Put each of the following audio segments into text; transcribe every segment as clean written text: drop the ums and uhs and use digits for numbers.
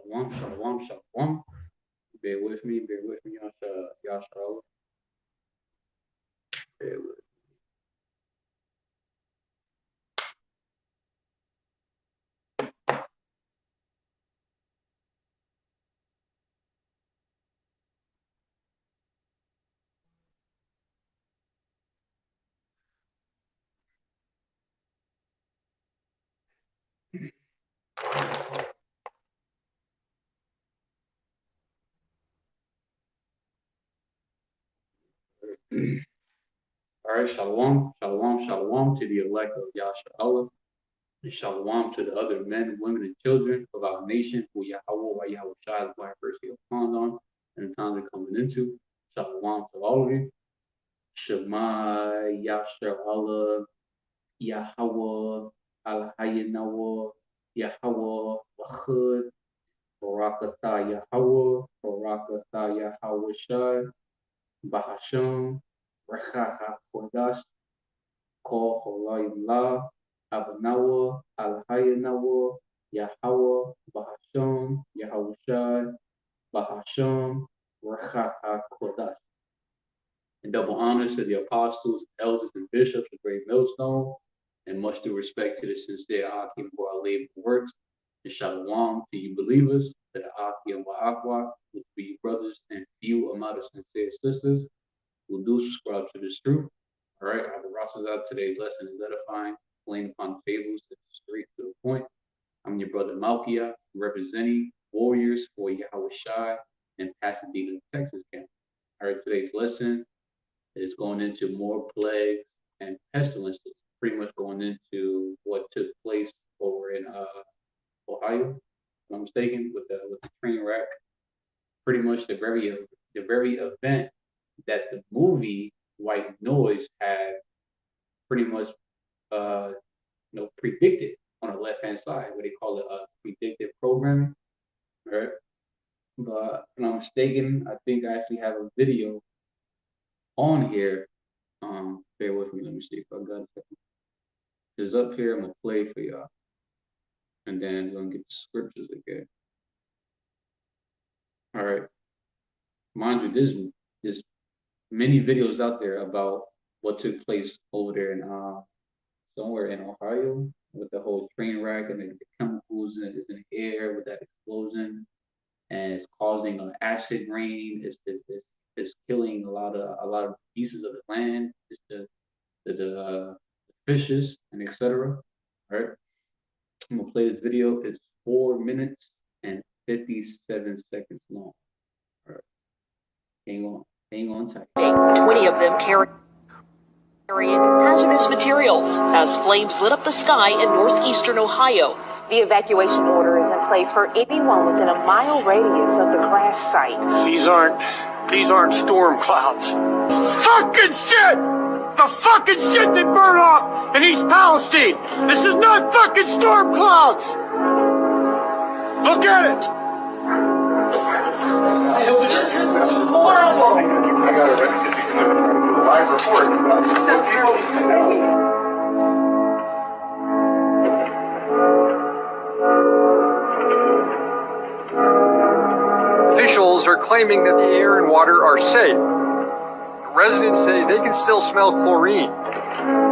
Shalom, shalom, shalom. Bear with me, y'all. Y'all, bear with me. All right, shalom, shalom, shalom to the elect of YAHWAH, and shalom to the other men, women, and children of our nation who YAHAWAH YAHWASHI is by mercy upon them and the times we're coming into. Shalom to all of you. Shamayam, YAHAWAH, NAWA, YAHAWAH, BARAK YAHAWASHI, BAHASHAM, HAQADASH, Halalyam, NAWA, NAWA, YAHWAH, BAHASHAM, YAHWASHI, BAHASHAM, HAQADASH. And double honors to the apostles, elders, and bishops of Great Millstone, and much due respect to the sincere Akim for our labor and works. And shalom to you believers, to the Akim Wa'afwa, which be you brothers and few amount of sincere sisters who do subscribe to this truth. All right, I will Ross out. Today's lesson is edifying, playing upon fables that is straight to the point. I'm your brother Malkia, representing warriors for YAHWASHI in Pasadena, Texas camp. All right, today's lesson is going into more plagues and pestilences, pretty much going into what took place over in Ohio, if I'm mistaken, with the train wreck. Pretty much the very event that the movie White Noise had pretty much predicted on the left hand side, what they call it predictive programming. Right? But if I'm mistaken, I think I actually have a video on here. Bear with me, let me see if I got it. It's up here, I'm gonna play for y'all. And then we're gonna get the scriptures again. All right. Mind you, there's many videos out there about what took place over there in somewhere in Ohio with the whole train wreck and the chemicals is in the air with that explosion, and it's causing an acid rain. It's killing a lot of pieces of the land, it's the fishes and etc. All right, I'm gonna play this video. It's 4 minutes and 57 seconds long. All right, hang on tight. 20 of them carrying hazardous materials as flames lit up the sky in northeastern Ohio. The evacuation order is in place for anyone within a mile radius of the crash site. These aren't storm clouds. Fucking shit! The fucking shit that burned off in East Palestine! This is not fucking storm clouds! Look at it! This is horrible! I got arrested because of a live report. People need to know. Officials are claiming that the air and water are safe. Residents say they can still smell chlorine.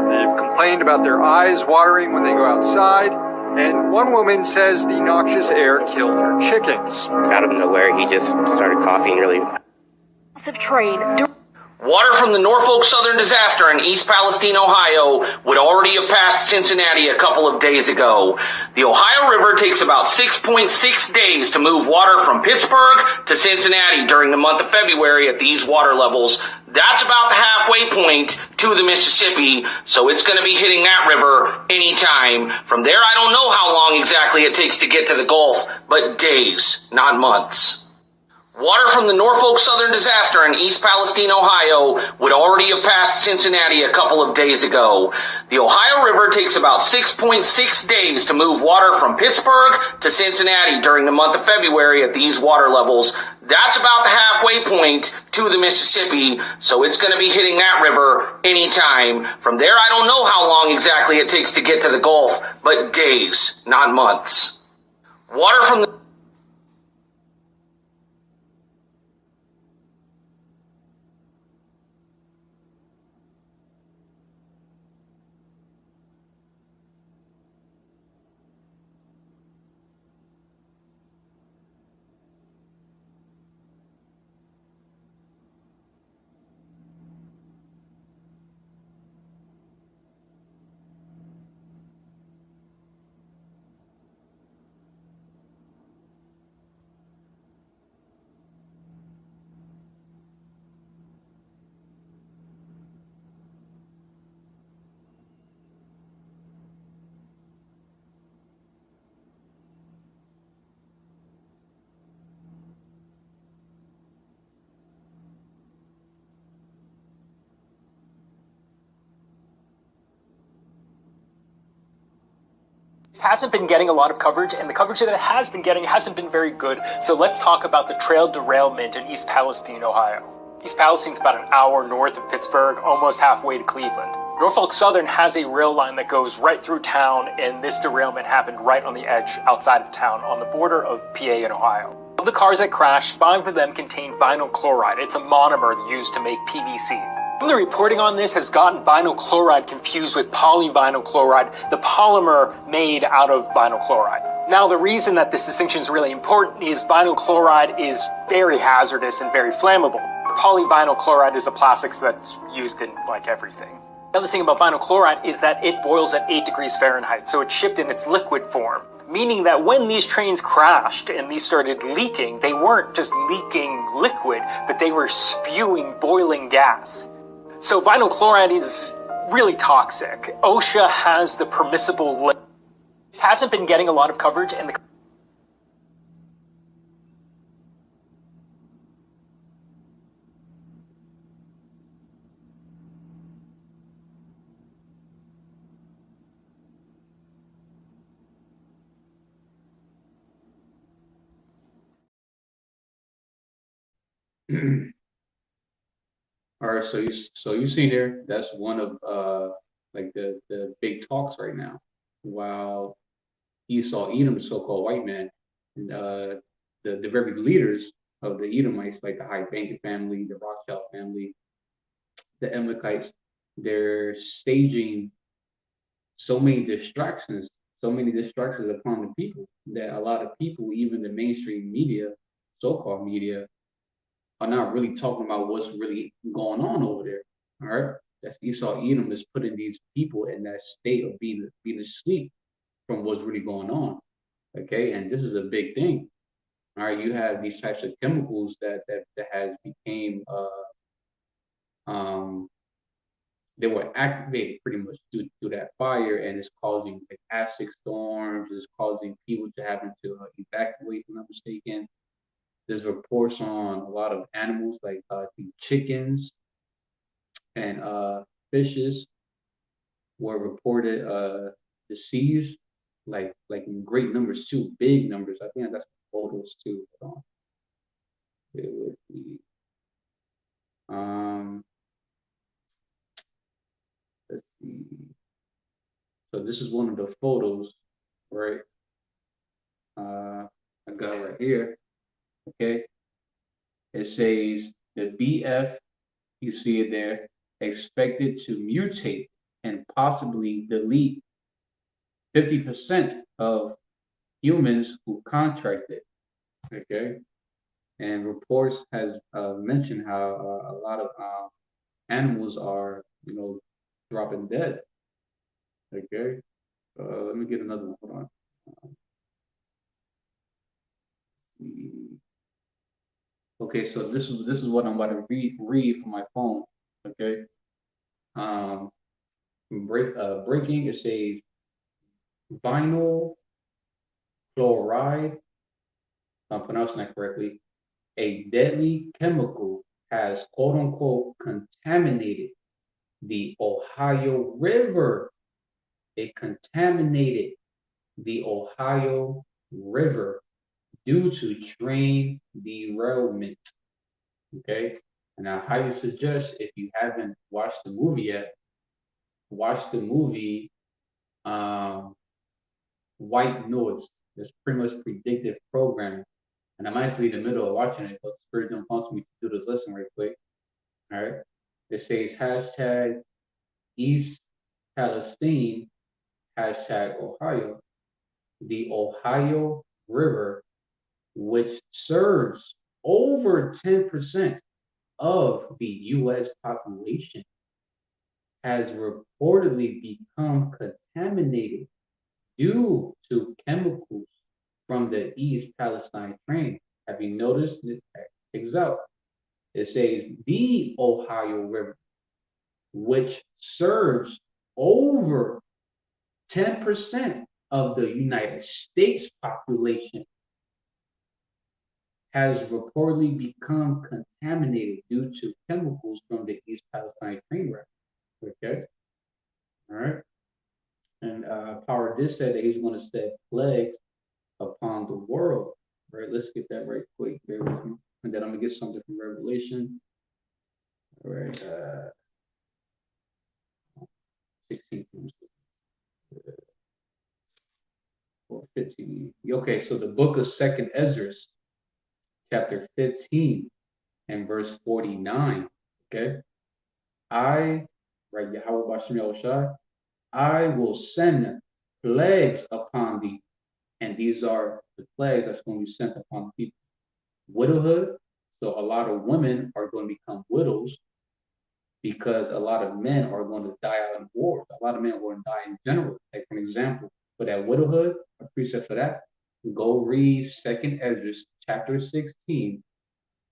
They've complained about their eyes watering when they go outside, and one woman says the noxious air killed her chickens. Out of nowhere, he just started coughing really. Massive train. Water from the Norfolk Southern disaster in East Palestine, Ohio, would already have passed Cincinnati a couple of days ago. The Ohio River takes about 6.6 days to move water from Pittsburgh to Cincinnati during the month of February at these water levels. That's about the halfway point to the Mississippi, so it's going to be hitting that river anytime. From there, I don't know how long exactly it takes to get to the Gulf, but days, not months. Water from the Norfolk Southern disaster in East Palestine, Ohio, would already have passed Cincinnati a couple of days ago. The Ohio River takes about 6.6 days to move water from Pittsburgh to Cincinnati during the month of February at these water levels. That's about the halfway point to the Mississippi, so it's going to be hitting that river anytime. From there, I don't know how long exactly it takes to get to the Gulf, but days, not months. Water from the Hasn't been getting a lot of coverage, and the coverage that it has been getting hasn't been very good. So let's talk about the trail derailment in East Palestine, Ohio. East Palestine's about an hour north of Pittsburgh, almost halfway to Cleveland. Norfolk Southern has a rail line that goes right through town, and this derailment happened right on the edge outside of town on the border of PA and Ohio. Of the cars that crashed, 5 of them contain vinyl chloride. It's a monomer used to make PVC. The reporting on this has gotten vinyl chloride confused with polyvinyl chloride, the polymer made out of vinyl chloride. Now, the reason that this distinction is really important is vinyl chloride is very hazardous and very flammable. Polyvinyl chloride is a plastic that's used in like everything. The other thing about vinyl chloride is that it boils at 8 degrees Fahrenheit, so it's shipped in its liquid form. Meaning that when these trains crashed and these started leaking, they weren't just leaking liquid, but they were spewing boiling gas. So vinyl chloride is really toxic. OSHA has the permissible limit. This hasn't been getting a lot of coverage, and All right, so you see there, that's one of like the big talks right now. While Esau Edom, the so-called white man, and the very leaders of the Edomites, like the High Banking family, the Rothschild family, the Amalekites, they're staging so many distractions upon the people that a lot of people, even the mainstream media, so-called media, are not really talking about what's really going on over there. All right, that's Esau Edom is putting these people in that state of being asleep from what's really going on. Okay, and this is a big thing. All right, you have these types of chemicals that has became they were activated pretty much through that fire, and it's causing like acid storms. It's causing people to having to evacuate, if I'm not mistaken. There's reports on a lot of animals like chickens and fishes were reported deceased, like in great numbers too, big numbers. I think I got some photos too. Bear with me. Let's see. So this is one of the photos, right? I got right here. Okay. It says the BF, you see it there, expected to mutate and possibly delete 50% of humans who contracted. Okay. And reports has mentioned how a lot of animals are, dropping dead. Okay. Let me get another one. Hold on. Okay, so this is what I'm about to read from my phone. Okay. Breaking. It says vinyl chloride. If I'm pronouncing that correctly. A deadly chemical has quote unquote contaminated the Ohio River. It contaminated the Ohio River due to train derailment. Okay, and I highly suggest, if you haven't watched the movie yet, watch the movie White Noise. It's pretty much predictive programming. And I'm actually in the middle of watching it, but the Spirit don't want me to do this lesson right quick. All right. It says hashtag East Palestine, hashtag Ohio. The Ohio River, which serves over 10% of the U.S. population, has reportedly become contaminated due to chemicals from the East Palestine train. Have you noticed it? Check this out. It says the Ohio River, which serves over 10% of the United States population, has reportedly become contaminated due to chemicals from the East Palestine train route. Okay. All right. And Power did say that he's going to set plagues upon the world. Right, let's get that right quick. Bear with me. And then I'm going to get something from Revelation. All right, 16 or 15. Okay, so the book of 2nd Ezra, chapter 15 and verse 49. Okay, right, YAHAWASHI, I will send plagues upon thee. And these are the plagues that's going to be sent upon people. Widowhood. So a lot of women are going to become widows because a lot of men are going to die out in wars. A lot of men are going to die in general. Like, for example, for that widowhood, a precept for that, go read 2nd Ezra, chapter 16,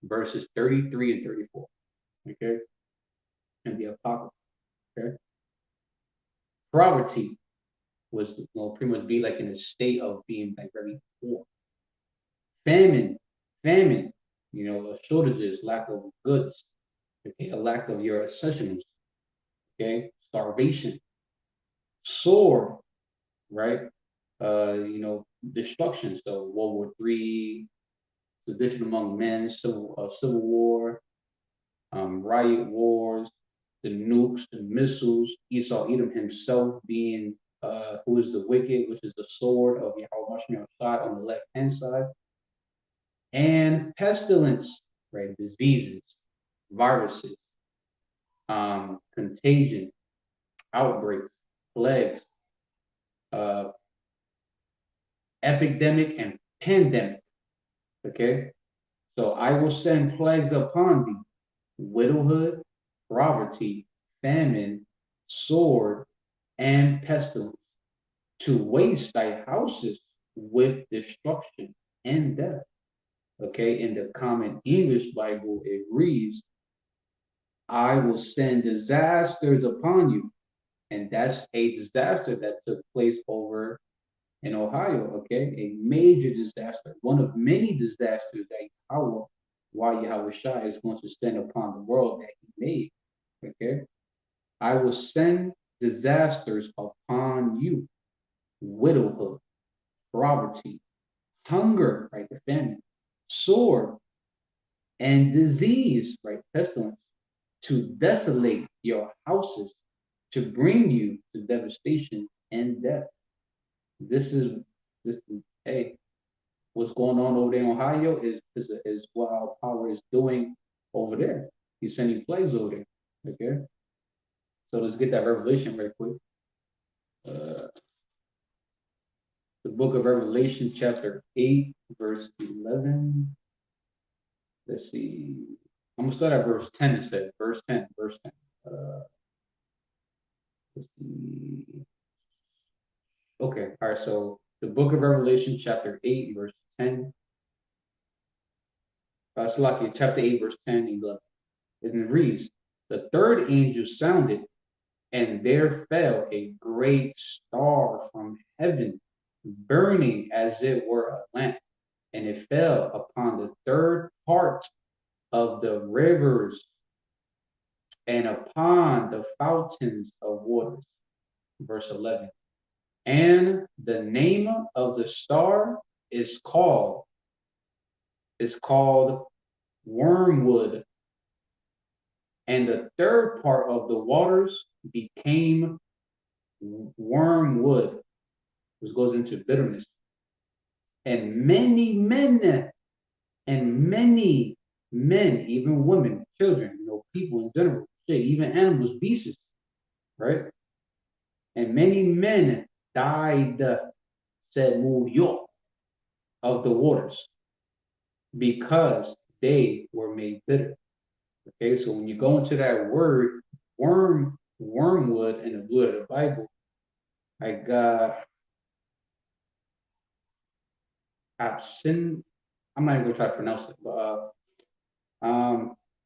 verses 33 and 34. Okay? And the Apocrypha. Okay? Poverty was, pretty much be like in a state of being like very poor. Famine, shortages, lack of goods, okay, a lack of your essentials, okay, starvation, sword, right, destruction. So World War III, sedition among men, civil war, riot wars, the nukes, the missiles, Esau Edom himself being who is the wicked, which is the sword of YAHAWASHI on the left-hand side, and pestilence, right, diseases, viruses, contagion, outbreaks, plagues, epidemic and pandemic. Okay, so I will send plagues upon thee: widowhood, poverty, famine, sword, and pestilence, to waste thy houses with destruction and death. Okay, in the Common English Bible, it reads, I will send disasters upon you. And that's a disaster that took place over in Ohio, okay? A major disaster, one of many disasters that YAHAWASHI is going to send upon the world that he made, okay? I will send disasters upon you: widowhood, poverty, hunger, right, the famine, sword, and disease, right, pestilence, to desolate your houses, to bring you to devastation and death. This is hey, what's going on over there in Ohio is what our power is doing over there. He's sending plagues over there. Okay, so let's get that Revelation right quick. The book of Revelation, chapter 8, verse 11. Let's see. I'm gonna start at verse 10 instead. Verse 10. Let's see. Okay, all right, so the book of Revelation, chapter 8, verse 10. Chapter 8, verse 10 and 11. And it reads, the third angel sounded, and there fell a great star from heaven, burning as it were a lamp, and it fell upon the third part of the rivers and upon the fountains of waters. Verse 11. And the name of the star is called wormwood. And the third part of the waters became wormwood, which goes into bitterness. And many men, even women, children, people in general, even animals, beasts, right? And many men died, said York, of the waters, because they were made bitter. Okay, so when you go into that word, wormwood in the Blue of the Bible, I got absent. I'm not even gonna try to pronounce it, but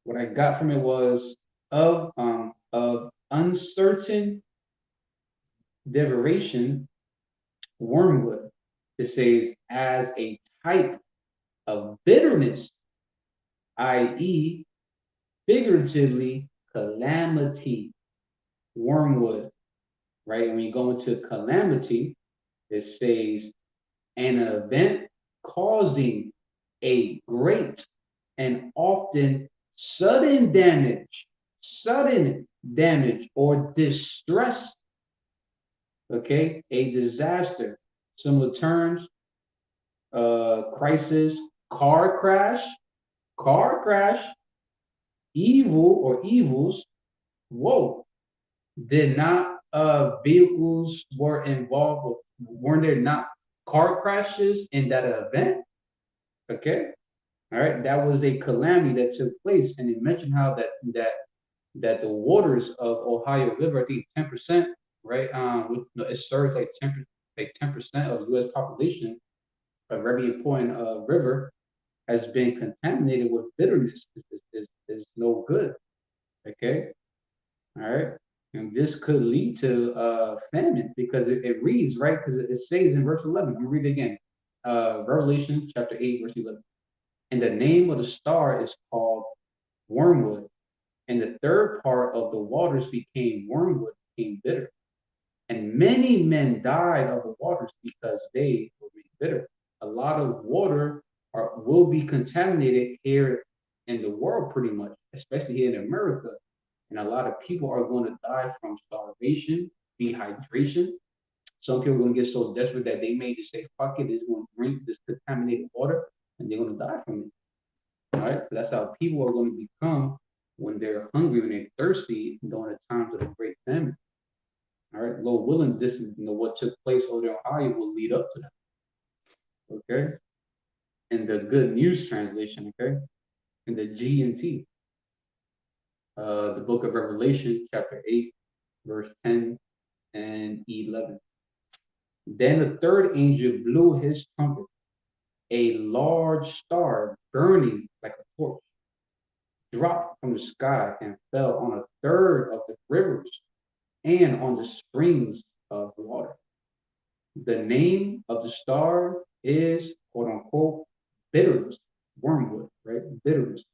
what I got from it was of uncertain deviation, wormwood. It says as a type of bitterness, i.e., figuratively calamity, wormwood, right? And when you go into calamity, it says an event causing a great and often sudden damage or distress. Okay, a disaster. Similar terms, crisis, car crash, evil or evils. Whoa, did not vehicles were involved with, weren't there not car crashes in that event? Okay, all right, that was a calamity that took place, and it mentioned how that the waters of Ohio River, I think 10%, right? It serves like 10% of the U.S. population. A very important river has been contaminated with bitterness. Is no good. Okay, all right, and this could lead to famine because it reads right because it says in verse 11. Let me read it again. Revelation chapter 8, verse 11. And the name of the star is called wormwood. And the third part of the waters became wormwood, became bitter. And many men died of the waters because they were made bitter. A lot of water will be contaminated here in the world pretty much, especially here in America. And a lot of people are going to die from starvation, dehydration. Some people are going to get so desperate that they may just say, fuck it, they're going to drink this contaminated water and they're going to die from it. All right, so that's how people are going to become when they're hungry, when they're thirsty during the times of the great famine. All right, Lord willing, this what took place over there in Ohio will lead up to that. Okay, in the Good News translation, okay, in the G&T, the book of Revelation, chapter 8, verse 10 and 11. Then the third angel blew his trumpet. A large star burning like a torch dropped from the sky and fell on a third of the rivers and on the springs of water. The name of the star is, quote unquote, bitterness, wormwood, right? Bitterness.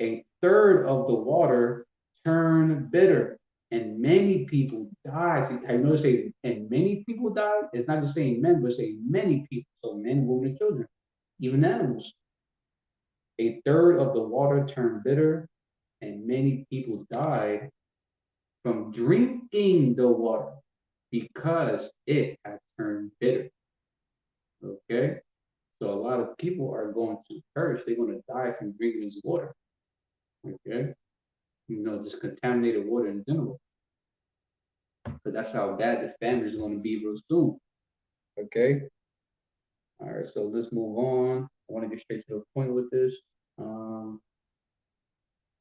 A third of the water turned bitter, and many people died. See, I notice say, and many people died. It's not just saying men, but saying many people. So men, women, and children, even animals. A third of the water turned bitter, and many people died from drinking the water because it had turned bitter. Okay? So a lot of people are going to perish. They're going to die from drinking this water. Okay? Just contaminated water in general. But that's how bad the famine is going to be real soon. Okay? All right, so let's move on. I want to get straight to the point with this.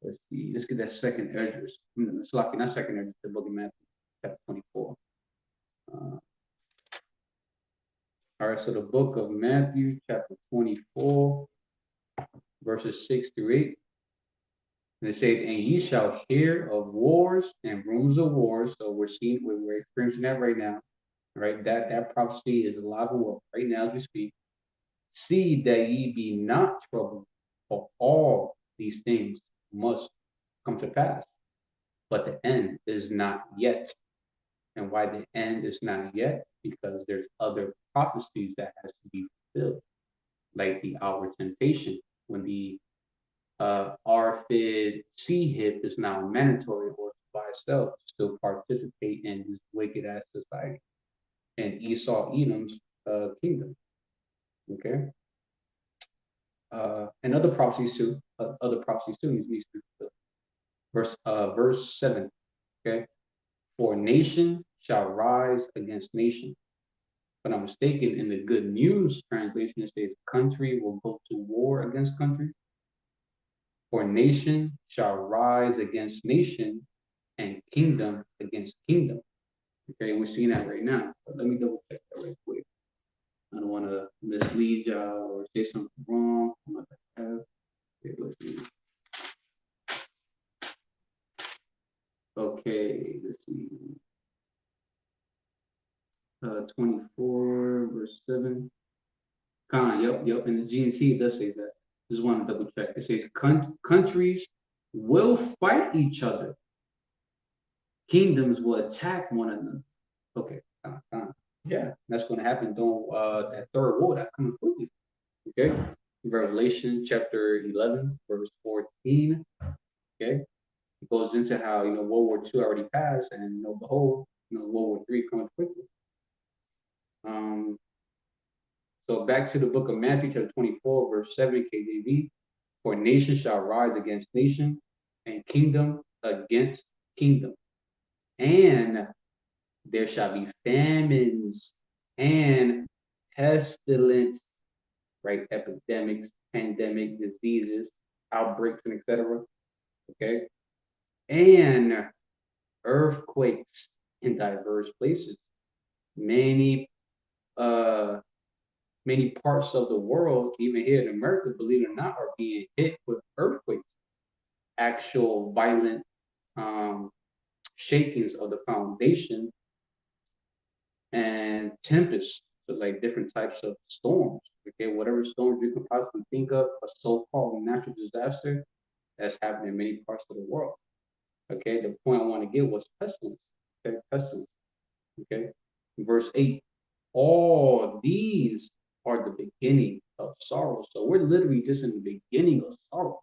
Let's see. Let's get that second Esdras. It's like not second Esdras, the book of Matthew, chapter 24. All right, so the book of Matthew, chapter 24, verses 6 through 8. And it says, and ye shall hear of wars and rumors of wars. So we're experiencing that right now. Right? That prophecy is alive and well right now as we speak. See that ye be not troubled, for all these things must come to pass. But the end is not yet. And why the end is not yet? Because there's other prophecies that has to be fulfilled, like the hour temptation, when the RFID C-HIP is now mandatory or by itself still participate in this wicked ass society and Esau Edom's kingdom. Okay. And other prophecies too needs to be fulfilled. Verse 7. Okay. For nation shall rise against nation. If I'm not mistaken, in the Good News translation, it says country will go to war against country. For nation shall rise against nation and kingdom against kingdom. Okay, we're seeing that right now. But let me double check that right quick. I don't want to mislead y'all or say something wrong. Okay, let's see. Okay, let's see. 24 verse 7. Yep. And the G&T it does say that. Just want to double check. It says countries will fight each other. Kingdoms will attack one another. Okay, yeah, that's going to happen during that third war that's coming quickly. Okay, Revelation chapter 11, verse 14. Okay, it goes into how World War II already passed, and behold, World War III coming quickly. So back to the book of Matthew, chapter 24, verse 7, KJV. For nation shall rise against nation, and kingdom against kingdom. And there shall be famines and pestilence, right? Epidemics, pandemic, diseases, outbreaks, and etc. Okay? And earthquakes in diverse places. Many parts of the world, even here in America, believe it or not, are being hit with earthquakes, actual violent shakings of the foundation and tempests, so like different types of storms. Okay, whatever storms you can possibly think of, a so-called natural disaster that's happening in many parts of the world. Okay, the point I want to get was pestilence. Okay, pestilence. Okay, verse 8. All these are the beginning of sorrow. So we're literally just in the beginning of sorrows.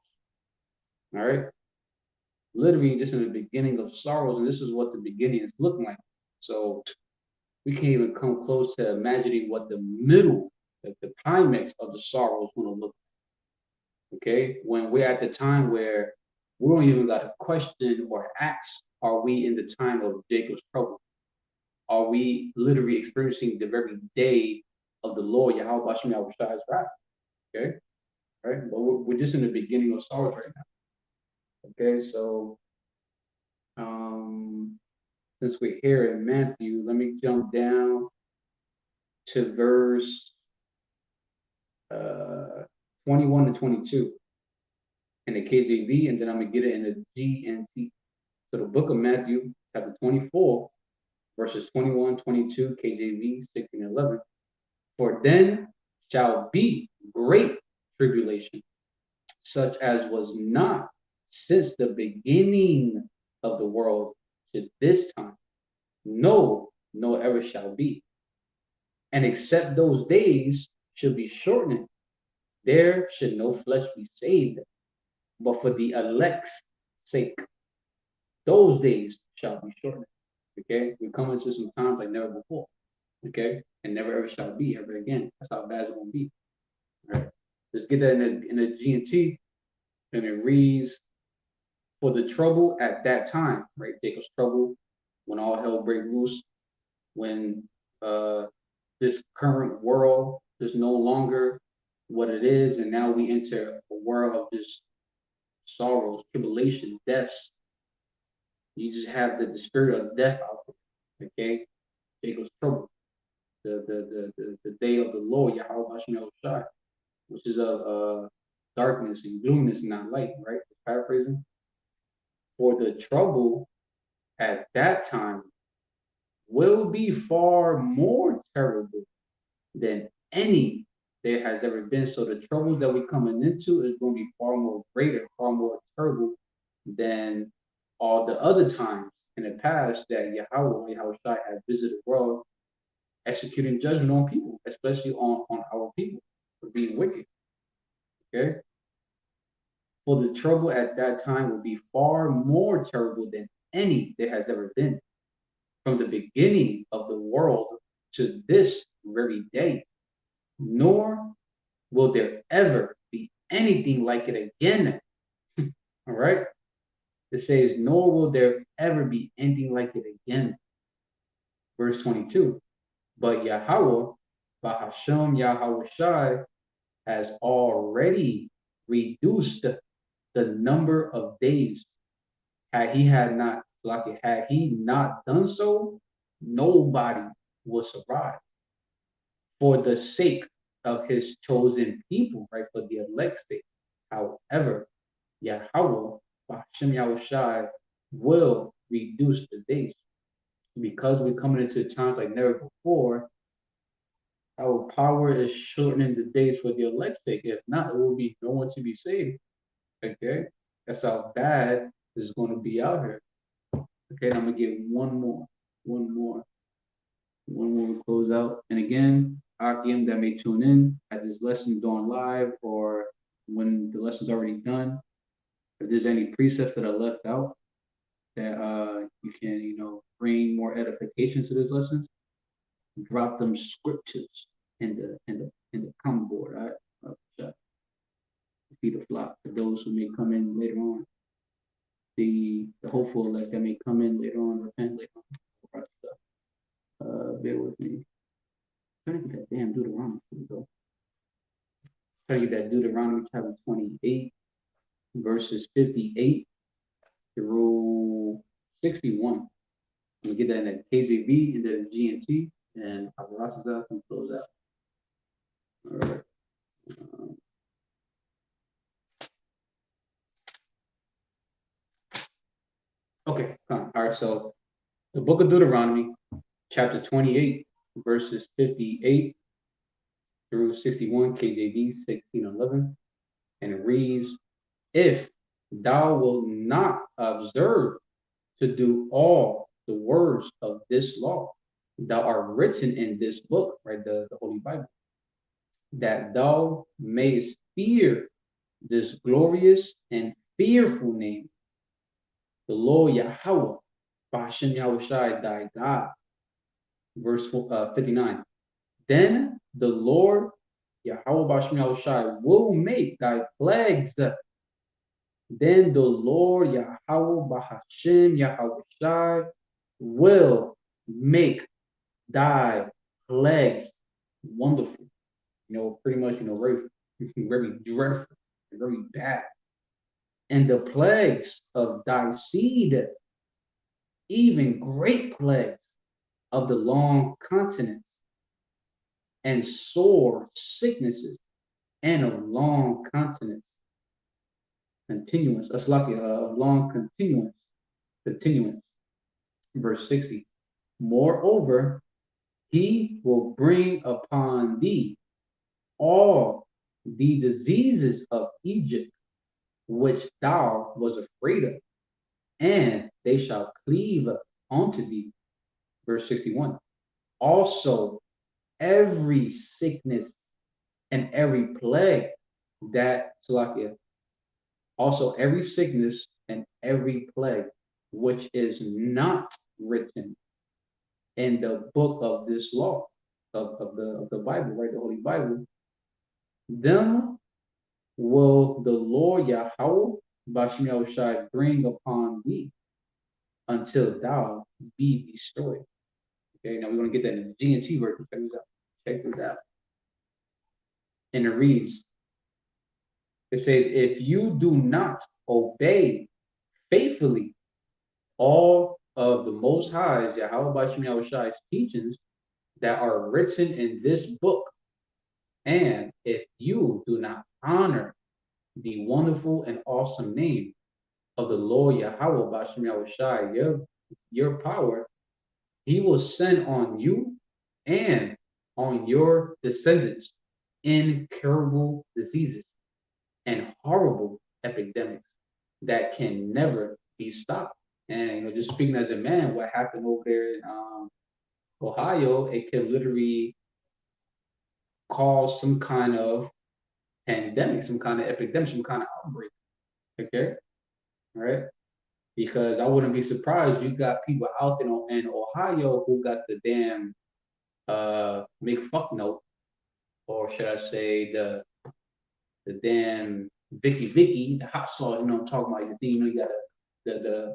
All right, literally just in the beginning of sorrows, and this is what the beginning is looking like. So we can't even come close to imagining what the middle, like the climax of the sorrow is going to look like. Okay, when we're at the time where we don't even got to question or ask, are we in the time of Jacob's trouble? Are we literally experiencing the very day of the Lord, YAHAWASHI, wrath? Okay, right? But we're just in the beginning of sorrows right now. Okay, so since we're here in Matthew, let me jump down to verse 21 to 22 in the KJV, and then I'm going to get it in the GNT. So the book of Matthew, chapter 24, verses 21, 22, KJV, 16, and 11. For then shall be great tribulation, such as was not since the beginning of the world to this time, no ever shall be. And except those days should be shortened, there should no flesh be saved. But for the elect's sake, those days shall be shortened. Okay, we come into some times like never before. Okay, and never ever shall be ever again. That's how bad it's gonna be. All right, let's get that in the GNT, and it reads, for the trouble at that time, right? Jacob's trouble, when all hell break loose, when this current world is no longer what it is, and now we enter a world of just sorrows, tribulation, deaths. You just have the spirit of death out there. Okay, Jacob's trouble, the day of the Lord, YAHAWASHI, which is of darkness and gloominess and not light, right? Paraphrasing. For the trouble at that time will be far more terrible than any there has ever been. So the troubles that we're coming into is going to be far more greater, far more terrible than all the other times in the past that YAHAWASHI had visited the world, executing judgment on people, especially on our people for being wicked. Okay? For the trouble at that time will be far more terrible than any there has ever been, from the beginning of the world to this very day, nor will there ever be anything like it again. All right? It says, nor will there ever be anything like it again. Verse 22. But Yahawah, BAHASHAM YAHAWASHI, has already reduced the number of days. Had he not done so, nobody will survive. For the sake of his chosen people, right? For the elect's sake. However, YAHAWAH, BAHASHAM YAHAWASHI, will reduce the days. Because we're coming into times like never before, our power is shortening the days for the elect's sake. If not, it will be no one to be saved. Okay? That's how bad it's going to be out here. Okay, I'm gonna get one more to close out. And again, Akim that may tune in at this lesson done live or when the lesson's already done. If there's any precepts that are left out that you can, bring more edification to this lesson, drop them scriptures in the comment board. All right, feed the flock for those who may come in later on. The hopeful elect that may come in later on, repent later on. Bear with me. I'm trying to get that damn Deuteronomy. Here we go. Trying to get that Deuteronomy chapter 28, verses 58 through 61. I'm gonna get that in the KJV and then GNT, and AHLA can close out. All right. Okay. All right. So the book of Deuteronomy, chapter 28, verses 58 through 61, KJV 16:11, and it reads, "If thou wilt not observe to do all the words of this law that are written in this book," right, the Holy Bible, "that thou mayest fear this glorious and fearful name, the Lord Yahawah, BAHASHAM Yahawashi thy God." Verse 59. "Then the Lord Yahawah BAHASHAM Yahawashi will make thy plagues. Then the Lord Yahawah BAHASHAM Yahawashi will make thy plagues wonderful." Pretty much, very, very dreadful, very bad. "And the plagues of thy seed, even great plagues of the long continents, and sore sicknesses, and of long continuance. That's like a long continuance. Verse 60. "Moreover, he will bring upon thee all the diseases of Egypt, which thou was afraid of, and they shall cleave unto thee." Verse 61. "Also every sickness and every plague that, also every sickness and every plague which is not written in the book of this law of the Bible, right, the Holy Bible, them will the Lord Yahawah BAHASHAM Yahawashi bring upon thee until thou be destroyed." Okay, now we're going to get that in the GNT version. Check this out. And it reads, it says, "If you do not obey faithfully all of the Most High's Yahawah BAHASHAM Yahawashi's teachings that are written in this book, and if you do not honor the wonderful and awesome name of the Lord Yahawah BAHASHAM Yahawashi, your power, he will send on you and on your descendants incurable diseases and horrible epidemics that can never be stopped." And just speaking as a man, what happened over there in Ohio, it can literally cause some kind of pandemic, some kind of epidemic, some kind of outbreak. Okay, all right. Because I wouldn't be surprised you got people out there in Ohio who got the damn make fuck note, or should I say the damn Vicky, the hot sauce, I'm talking about. You got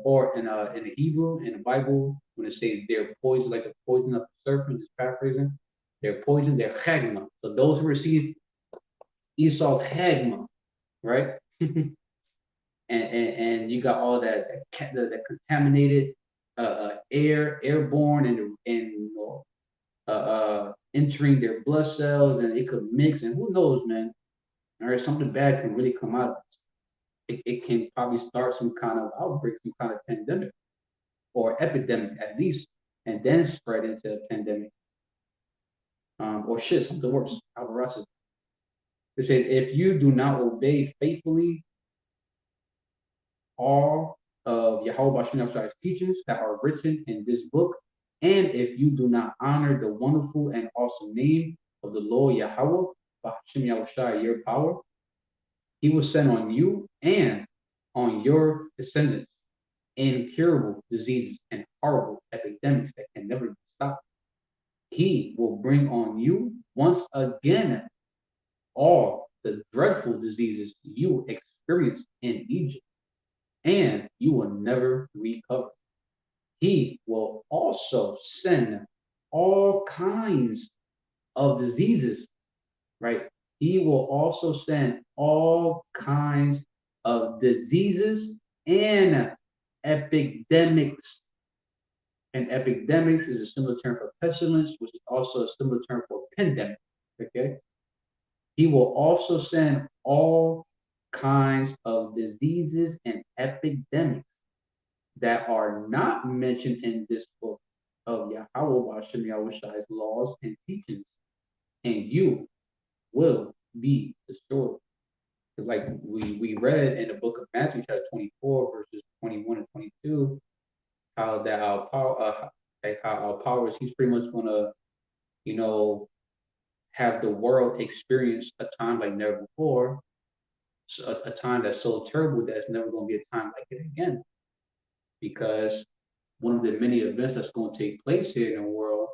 or in the Hebrew, in the Bible, when it says they're poison, like the poison of the serpent, just paraphrasing, they're poison, they're 𝐉𝐄𝐅. So those who receive Esau's 𝐉𝐄𝐅, right? and you got all that contaminated airborne and entering their blood cells, and it could mix, and who knows, man. All right, something bad can really come out of it. It can probably start some kind of outbreak, some kind of pandemic or epidemic at least, and then spread into a pandemic. Or shit, something worse. It says, "If you do not obey faithfully all of YAHAWASHI's teachings that are written in this book, and if you do not honor the wonderful and awesome name of the Lord Yahawah, BAHASHAM Yahawashi, your power, he will send on you and on your descendants incurable diseases and horrible epidemics that can never be stopped. He will bring on you once again all the dreadful diseases you experienced in Egypt, and you will never recover. He will also send all kinds of diseases, right? He will also send all kinds of diseases and epidemics. And epidemics is a similar term for pestilence, which is also a similar term for pandemic, okay? He will also send all kinds of diseases and epidemics that are not mentioned in this book of YAHAWASHI's laws and teachings, and you will be destroyed. Like we read in the book of Matthew, chapter 24, verses 21 and 22, how that our power, how our powers, he's pretty much gonna, have the world experience a time like never before, a time that's so terrible that it's never gonna be a time like it again. Because one of the many events that's going to take place here in the world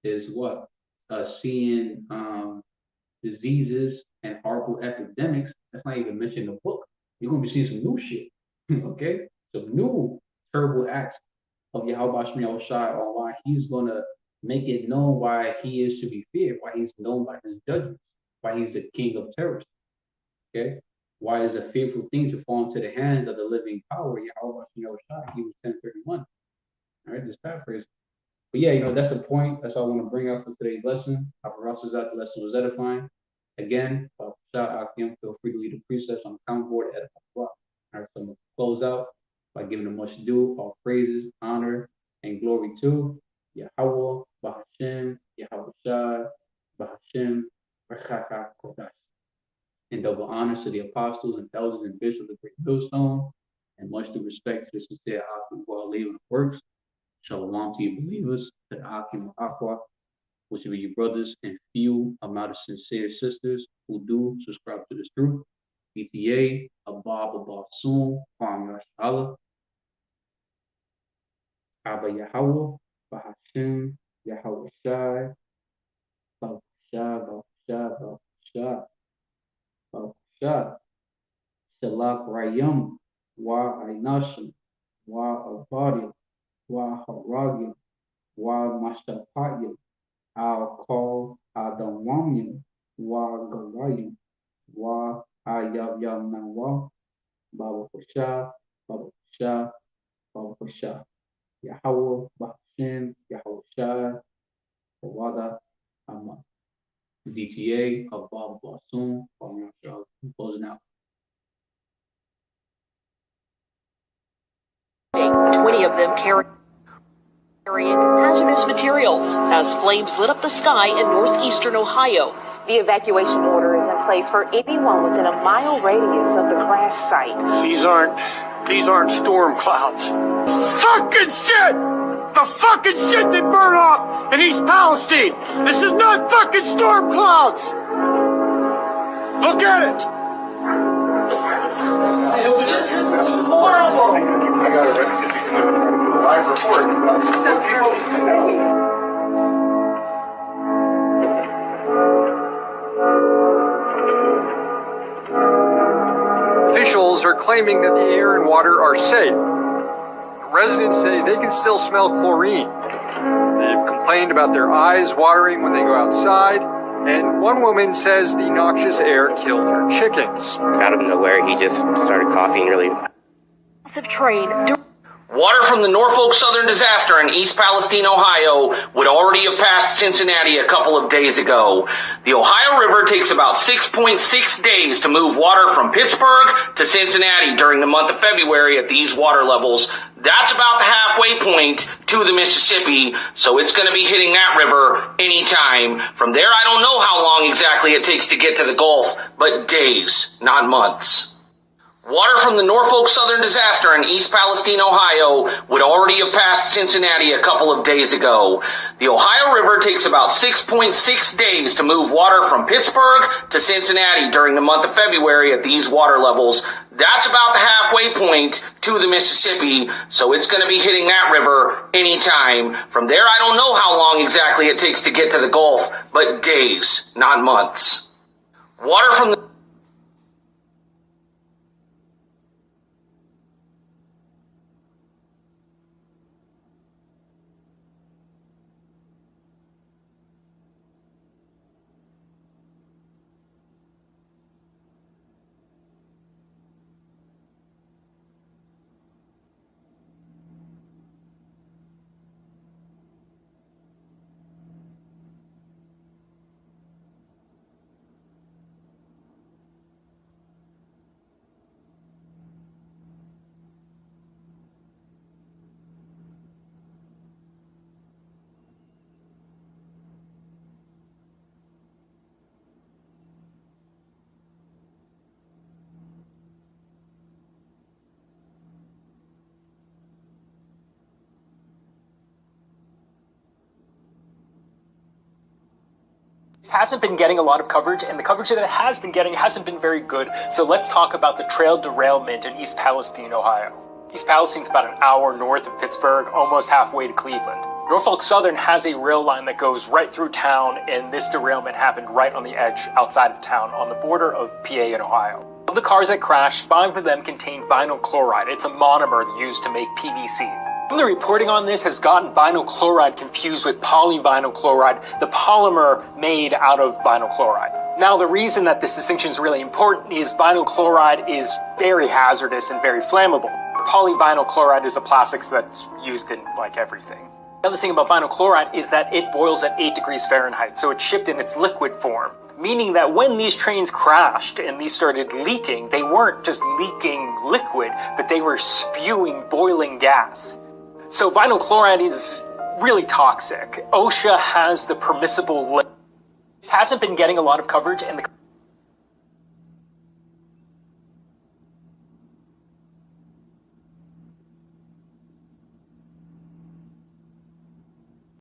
is what? Seeing diseases and horrible epidemics. That's not even mentioned in the book. You're going to be seeing some new shit, okay? Some new terrible acts of Yahawah Yahawashi on why he's going to make it known why he is to be feared, why he's known by his judgments, why he's the king of terrors, okay? Why is a fearful thing to fall into the hands of the living power, Yahawah Yahawashi? He was 10:31. All right, just paraphrase. But yeah, that's the point. That's all I want to bring up for today's lesson. I hope the lesson was edifying. Again, feel free to lead the precepts on the comment board at All right, so I'm going to close out by giving them much due, all praises, honor, and glory to Yahawah, BAHASHAM, YAHAWASHI, BAHASHAM, HAQADASH. And double honors to the apostles and elders and bishops of the Great Millstone, and much due respect to the sincere Akim who are leaving the works. Shalom to you believers, to the Akim Aqua, which will be your brothers and few amount of sincere sisters who do subscribe to this truth. BTA, Abba soon, Kwam Yash Abba Yahawah, BAHASHAM, YAHAWASHI, BAHASHAM, Shalak Rayam, Ainashim, Avadim, Haragim, Mashapayim, Al-Kal Adamwamim, Gawayim, NAWA, Babasha, Yahawah, BAHASHAM, Yahawashi, Tawada, DTA, Abba soon, closing out. 20 of them carrying hazardous materials as flames lit up the sky in northeastern Ohio. The evacuation order is in place for anyone within a mile radius of the crash site. These aren't storm clouds. Fucking shit! The fucking shit that burned off in East Palestine! This is not fucking storm clouds! Look at it! This is horrible! I got arrested because of a live report. That's what people need to know. Officials are claiming that the air and water are safe. Residents say they can still smell chlorine. They've complained about their eyes watering when they go outside, and one woman says the noxious air killed her chickens. Out of nowhere, he just started coughing really. Massive train. Water from the Norfolk Southern disaster in East Palestine, Ohio, would already have passed Cincinnati a couple of days ago. The Ohio River takes about 6.6 days to move water from Pittsburgh to Cincinnati during the month of February at these water levels. That's about the halfway point to the Mississippi, so it's going to be hitting that river anytime. From there, I don't know how long exactly it takes to get to the Gulf, but days, not months. Water from the Norfolk Southern disaster in East Palestine, Ohio, would already have passed Cincinnati a couple of days ago. The Ohio River takes about 6.6 days to move water from Pittsburgh to Cincinnati during the month of February at these water levels. That's about the halfway point to the Mississippi, so it's going to be hitting that river anytime. From there, I don't know how long exactly it takes to get to the Gulf, but days, not months. Water from the hasn't been getting a lot of coverage, and the coverage that it has been getting hasn't been very good. So let's talk about the trail derailment in East Palestine, Ohio. East Palestine's about an hour north of Pittsburgh, almost halfway to Cleveland. Norfolk Southern has a rail line that goes right through town, and this derailment happened right on the edge outside of town on the border of PA and Ohio. Of the cars that crashed, 5 of them contained vinyl chloride. It's a monomer used to make PVC. The reporting on this has gotten vinyl chloride confused with polyvinyl chloride, the polymer made out of vinyl chloride. Now, the reason that this distinction is really important is vinyl chloride is very hazardous and very flammable. Polyvinyl chloride is a plastic that's used in like everything. The other thing about vinyl chloride is that it boils at 8 degrees Fahrenheit, so it's shipped in its liquid form. Meaning that when these trains crashed and these started leaking, they weren't just leaking liquid, but they were spewing boiling gas. So vinyl chloride is really toxic. OSHA has the permissible limit. It hasn't been getting a lot of coverage, and the